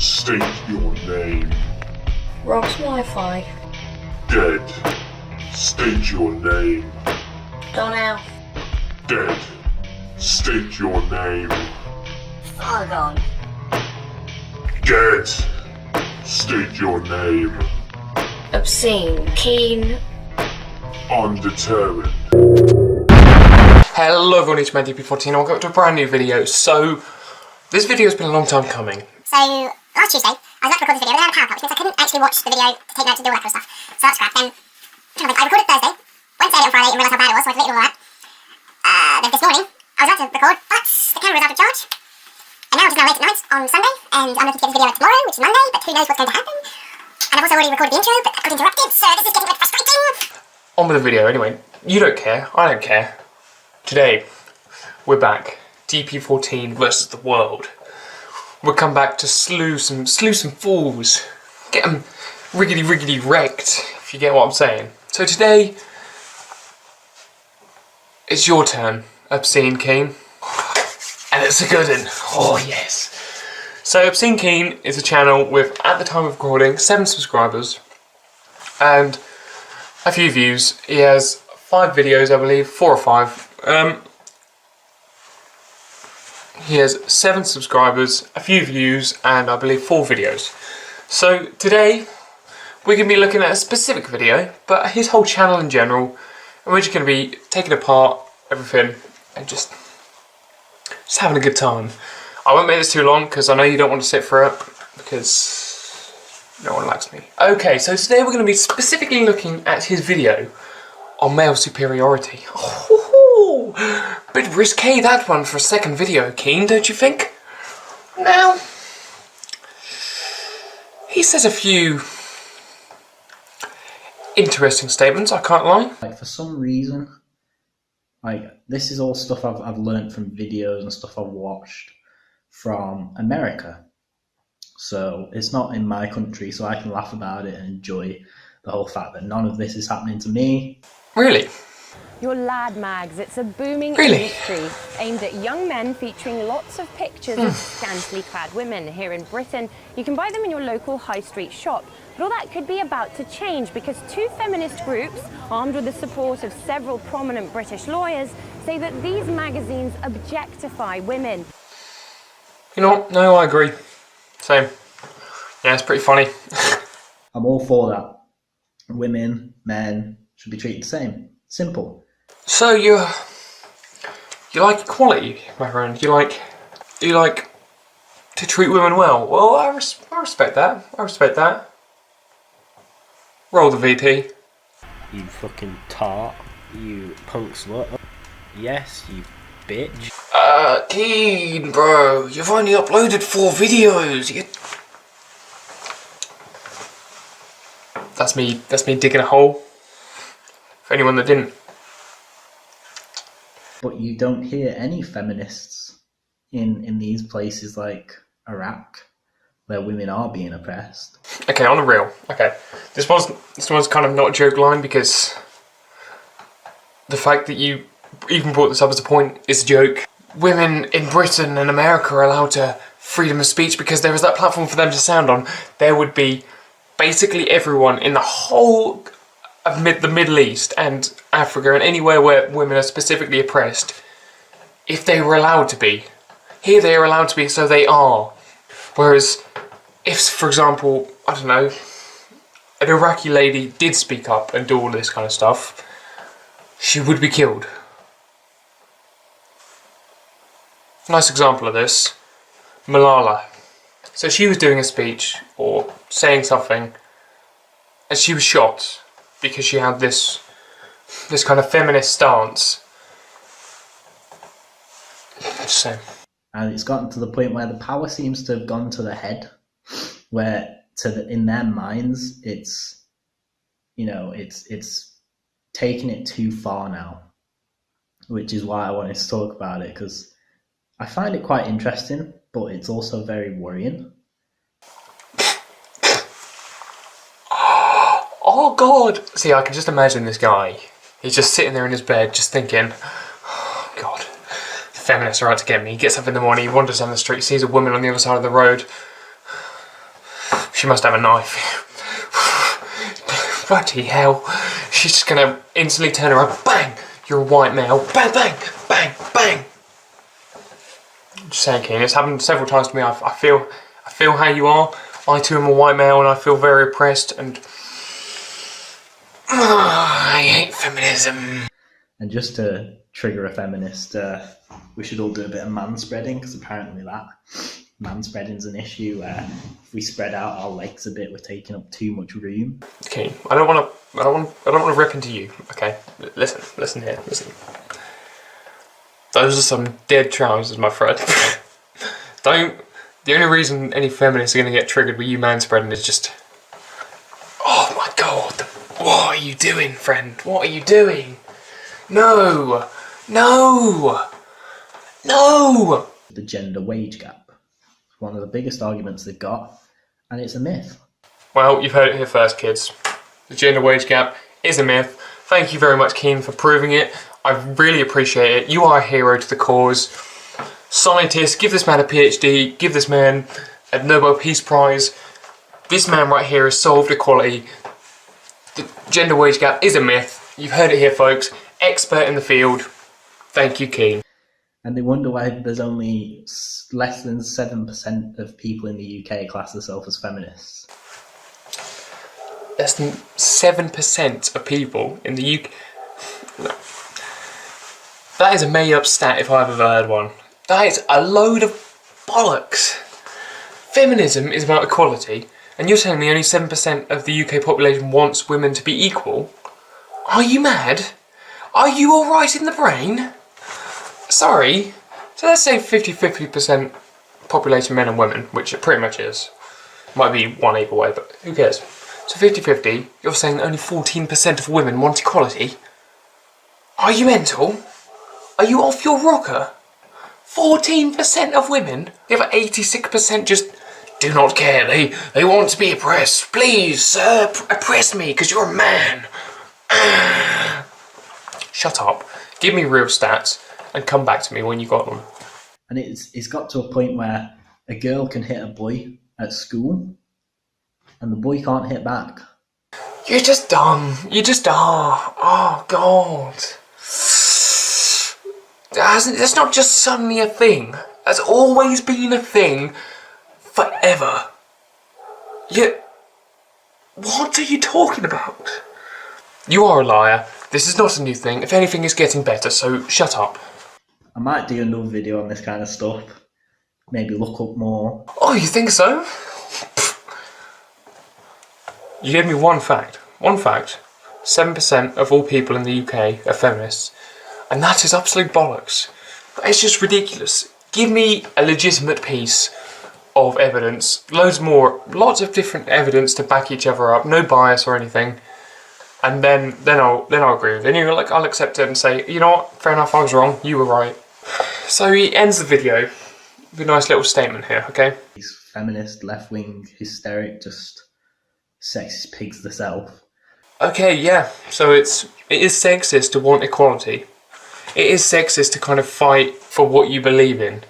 State your name. Rob's Wi-Fi. Dead. State your name. Donnell. Dead. State your name. Argon. Dead. State your name. Obscene Keane. Undetermined. Hello everyone, it's man DP14 and welcome to a brand new video. So, this video has been a long time coming. So, last Tuesday, I was about to record this video, but I had a power cut, which means I couldn't actually watch the video to take notes and do all that kind of stuff. So that's crap. Then, I recorded Thursday, went to edit on Friday and realised how bad it was, so I deleted all that. Then this morning, I was about to record, but the camera was out of charge. And now it's now late at night on Sunday, and I'm looking to get this video out tomorrow, which is Monday, but who knows what's going to happen. And I've also already recorded the intro, but that got interrupted, so this is getting a bit frustrating. On with the video anyway. You don't care, I don't care. Today, we're back. DP14 versus the world. We'll come back to slew some fools. Get them riggedy wrecked, if you get what I'm saying. So today, it's your turn, Obscene Keane. And it's a good one. Oh yes. So Obscene Keane is a channel with, at the time of recording, 7 subscribers and a few views. He has 5 videos, I believe, 4 or 5. He has 7 subscribers, a few views, and I believe 4 videos. So today, we're going to be looking at a specific video, but his whole channel in general, and we're just going to be taking apart everything and just having a good time. I won't make this too long because I know you don't want to sit for it because no one likes me. Okay, so today we're going to be specifically looking at his video on male superiority. Oh, bit risque that one for a second video, Keane, don't you think? Now, he says a few interesting statements, I can't lie. Like, for some reason, like, this is all stuff I've learned from videos and stuff I've watched from America. So it's not in my country, so I can laugh about it and enjoy the whole fact that none of this is happening to me. Really? Your lad mags, it's a booming Really? industry aimed at young men featuring lots of pictures of scantily clad women. Here in Britain, you can buy them in your local high street shop. But all that could be about to change because 2 feminist groups, armed with the support of several prominent British lawyers, say that these magazines objectify women. You know what? No, I agree. Same. Yeah, it's pretty funny. I'm all for that. Women, men should be treated the same. Simple. So you like equality, my friend. You like to treat women well. Well, I respect that. I respect that. Roll the VT. You fucking tart. You punk slut. Yes, you bitch. Keane, bro, you've only uploaded 4 videos. That's me digging a hole. For anyone that didn't. But you don't hear any feminists in these places like Iraq, where women are being oppressed. Okay, on the real. Okay, this one's kind of not a joke line because the fact that you even brought this up as a point is a joke. Women in Britain and America are allowed to freedom of speech because there is that platform for them to sound on. There would be basically everyone in the whole of the Middle East and Africa and anywhere where women are specifically oppressed, if they were allowed to be. Here they are allowed to be, so they are. Whereas if, for example, I don't know, an Iraqi lady did speak up and do all this kind of stuff, she would be killed. Nice example of this, Malala. So she was doing a speech or saying something and she was shot because she had this kind of feminist stance. So. And it's gotten to the point where the power seems to have gone to the head, where in their minds it's, you know, it's taking it too far now, which is why I wanted to talk about it, because I find it quite interesting, but it's also very worrying. Oh God! See, I can just imagine this guy. He's just sitting there in his bed, just thinking, oh God, the feminists are out to get me. He gets up in the morning, he wanders down the street, sees a woman on the other side of the road. She must have a knife. Bloody hell. She's just gonna instantly turn around. Bang! You're a white male. Bang, bang, bang, bang. Just saying, Keane, it's happened several times to me. I feel how you are. I too am a white male and I feel very oppressed and I hate feminism. And just to trigger a feminist, we should all do a bit of manspreading, because apparently that manspreading's an issue where if we spread out our legs a bit, we're taking up too much room. Keane, I don't want to rip into you. Okay, listen here. Those are some dead trousers, my friend. The only reason any feminists are going to get triggered with you manspreading is just... Oh my god, what are you doing, friend? What are you doing? No! No! No! The gender wage gap. It's one of the biggest arguments they've got, and it's a myth. Well, you've heard it here first, kids. The gender wage gap is a myth. Thank you very much, Keane, for proving it. I really appreciate it. You are a hero to the cause. Scientists, give this man a PhD, give this man a Nobel Peace Prize. This man right here has solved equality. The gender wage gap is a myth. You've heard it here, folks. Expert in the field. Thank you, Keane. And they wonder why there's only less than 7% of people in the UK class themselves as feminists. Less than 7% of people in the UK... No. That is a made-up stat if I've ever heard one. That is a load of bollocks. Feminism is about equality, and you're telling me only 7% of the UK population wants women to be equal? Are you mad? Are you alright in the brain? Sorry. So let's say 50% population men and women, which it pretty much is. Might be one either way, but who cares? So 50-50, you're saying that only 14% of women want equality? Are you mental? Are you off your rocker? 14% of women? The other 86% just do not care. They want to be oppressed. Please, sir, oppress me because you're a man. Shut up. Give me real stats and come back to me when you got them. And it's got to a point where a girl can hit a boy at school and the boy can't hit back. You're just dumb. You just are. Oh, God. That's not just suddenly a thing. That's always been a thing forever. What are you talking about? You are a liar. This is not a new thing. If anything, it's getting better, so shut up. I might do another video on this kind of stuff. Maybe look up more. Oh, you think so? You gave me one fact. 7% of all people in the UK are feminists. And that is absolute bollocks. It's just ridiculous. Give me a legitimate piece of evidence. Lots of different evidence to back each other up. No bias or anything. And then I'll agree with it. Then you're like, I'll accept it and say, you know what, fair enough, I was wrong, you were right. So he ends the video with a nice little statement here, okay? He's feminist, left-wing, hysteric, just sexist pigs themselves. Okay, yeah. So it is sexist to want equality. It is sexist to kind of fight for what you believe in.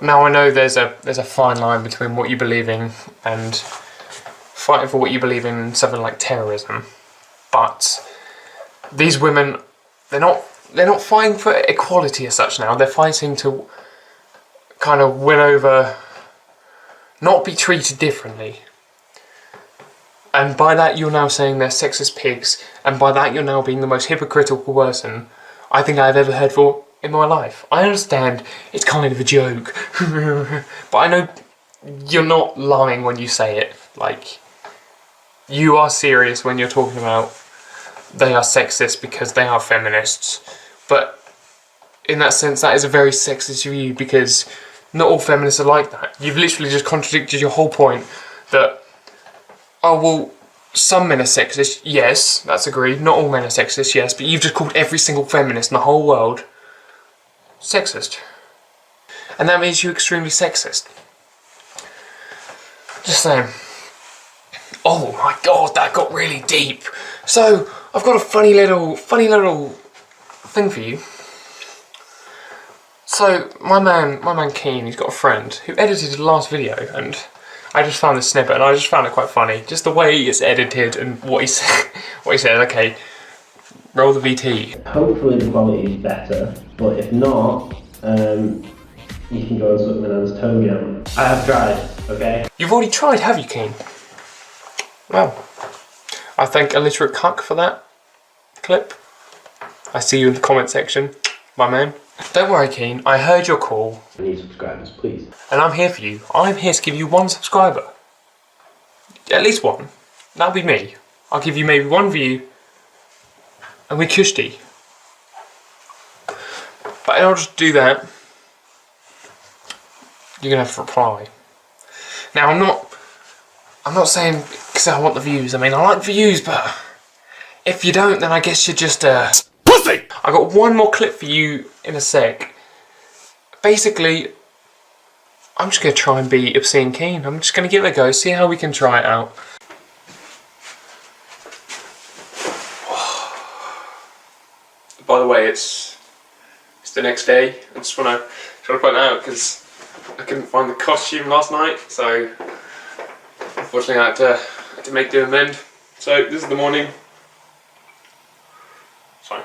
Now I know there's a fine line between what you believe in and fighting for what you believe in something like terrorism. But these women, they're not fighting for equality as such now. They're fighting to kind of win over, not be treated differently. And by that you're now saying they're sexist pigs, and by that you're now being the most hypocritical person I think I've ever heard for in my life. I understand it's kind of a joke, but I know you're not lying when you say it. Like, you are serious when you're talking about they are sexist because they are feminists. But in that sense, that is a very sexist view because not all feminists are like that. You've literally just contradicted your whole point that, oh, well, some men are sexist, yes, that's agreed. Not all men are sexist, yes, but you've just called every single feminist in the whole world sexist. And that makes you extremely sexist. Just saying. Oh my god, that got really deep. So, I've got a funny little thing for you. So, my man Keane, he's got a friend who edited the last video, and I just found this snippet and I just found it quite funny. Just the way it's edited and what he said. What he said. Okay, roll the VT. Hopefully the quality is better, but if not, you can go and suck my nan's toe jam. I have tried, okay? You've already tried, have you, Keane? Well, I thank Illiterate Cuck for that clip. I see you in the comment section, my man. Don't worry, Keane, I heard your call. I need subscribers, please. And I'm here for you. I'm here to give you 1 subscriber. At least 1. That'll be me. I'll give you maybe 1 view. And we kushti. But in order to do that, you're gonna have to reply. Now I'm not saying because I want the views. I mean, I like views, but if you don't, then I guess you're just a pussy. I got 1 more clip for you in a sec. Basically, I'm just gonna try and be Obscene Keane. I'm just gonna give it a go, see how we can try it out. By the way, it's the next day. I just want to point that out because I couldn't find the costume last night, so unfortunately I had to make do amend. So this is the morning. Sorry.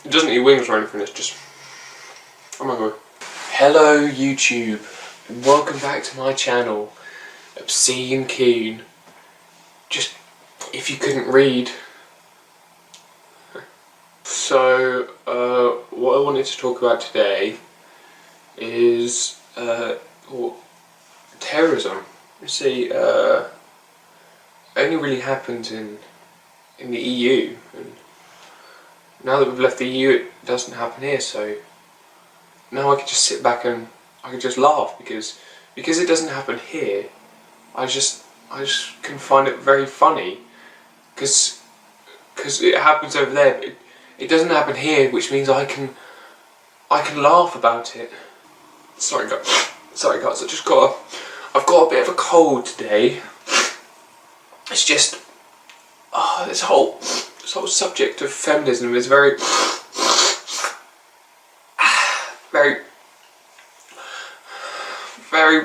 It doesn't eat wings or anything, it's just... Oh my god. Hello YouTube, and welcome back to my channel, Obscene Keane. Just, if you couldn't read. So, what I wanted to talk about today is terrorism. You see, only really happens in the EU, and now that we've left the EU, it doesn't happen here. So now I can just sit back and I can just laugh because it doesn't happen here. I just can find it very funny because it happens over there. But it doesn't happen here, which means I can laugh about it. Sorry guys, I've got a bit of a cold today. It's just this whole subject of feminism is very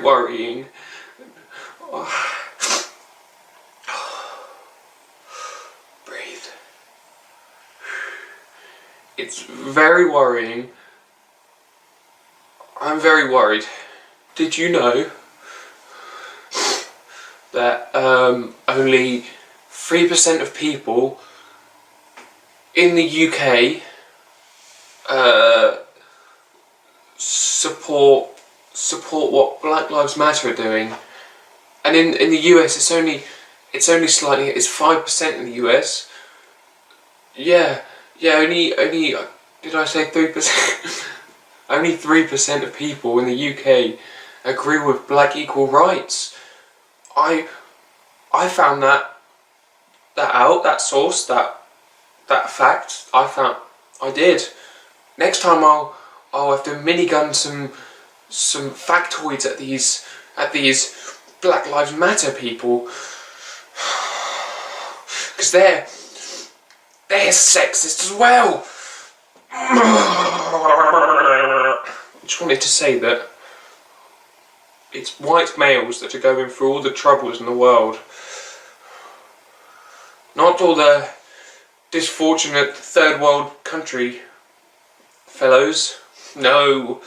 worrying. It's very worrying. I'm very worried. Did you know that only 3% of people in the UK support what Black Lives Matter are doing, and in the US it's only slightly, it's 5% in the US. Yeah, only did I say 3%? Only 3% of people in the UK agree with black equal rights. I found that source, that fact. I did. Next time I'll have to minigun some factoids at these Black Lives Matter people, because they're sexist as well. I just wanted to say that it's white males that are going through all the troubles in the world, not all the disfortunate third world country fellows. No.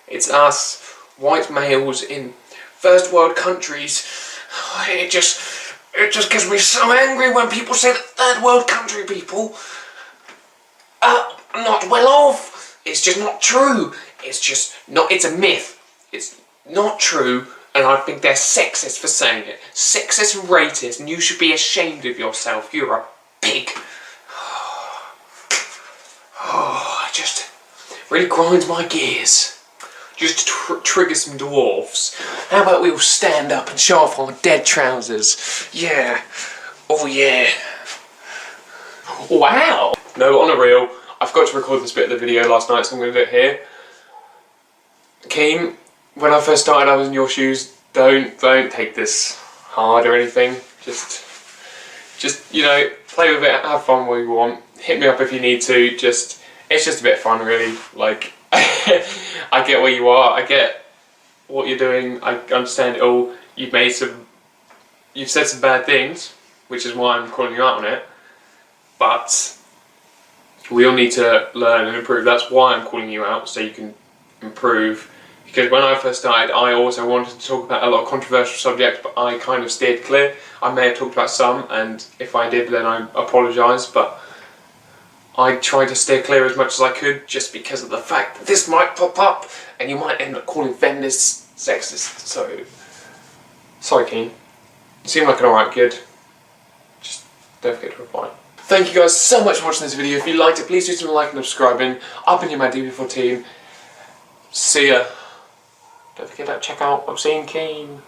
It's us, white males in first world countries. It just gets me so angry when people say that third world country people are not well off. It's just not true. It's a myth. It's not true, and I think they're sexist for saying it. Sexist and racist, and you should be ashamed of yourself. You're a pig. It just really grinds my gears. Just to trigger some dwarfs. How about we all stand up and show off our dead trousers? Yeah. Oh yeah. Wow. No, on a real, I forgot to record this bit of the video last night, so I'm going to do it here. Keane, when I first started I was in your shoes. Don't take this hard or anything. Just you know, play with it, have fun where you want. Hit me up if you need to. It's just a bit of fun really. Like I get where you are. I get what you're doing. I understand it all. You've said some bad things, which is why I'm calling you out on it. But we all need to learn and improve. That's why I'm calling you out, so you can improve. Because when I first started, I also wanted to talk about a lot of controversial subjects, but I kind of steered clear. I may have talked about some, and if I did, then I apologise, but I tried to steer clear as much as I could, just because of the fact that this might pop up, and you might end up calling feminists sexist. So, sorry, Keane. You seem like an alright kid. Just don't forget to reply. Thank you guys so much for watching this video. If you liked it, please do some liking and subscribing. I've been your Mad DB14. See ya. Don't forget to check out Obscene Keane.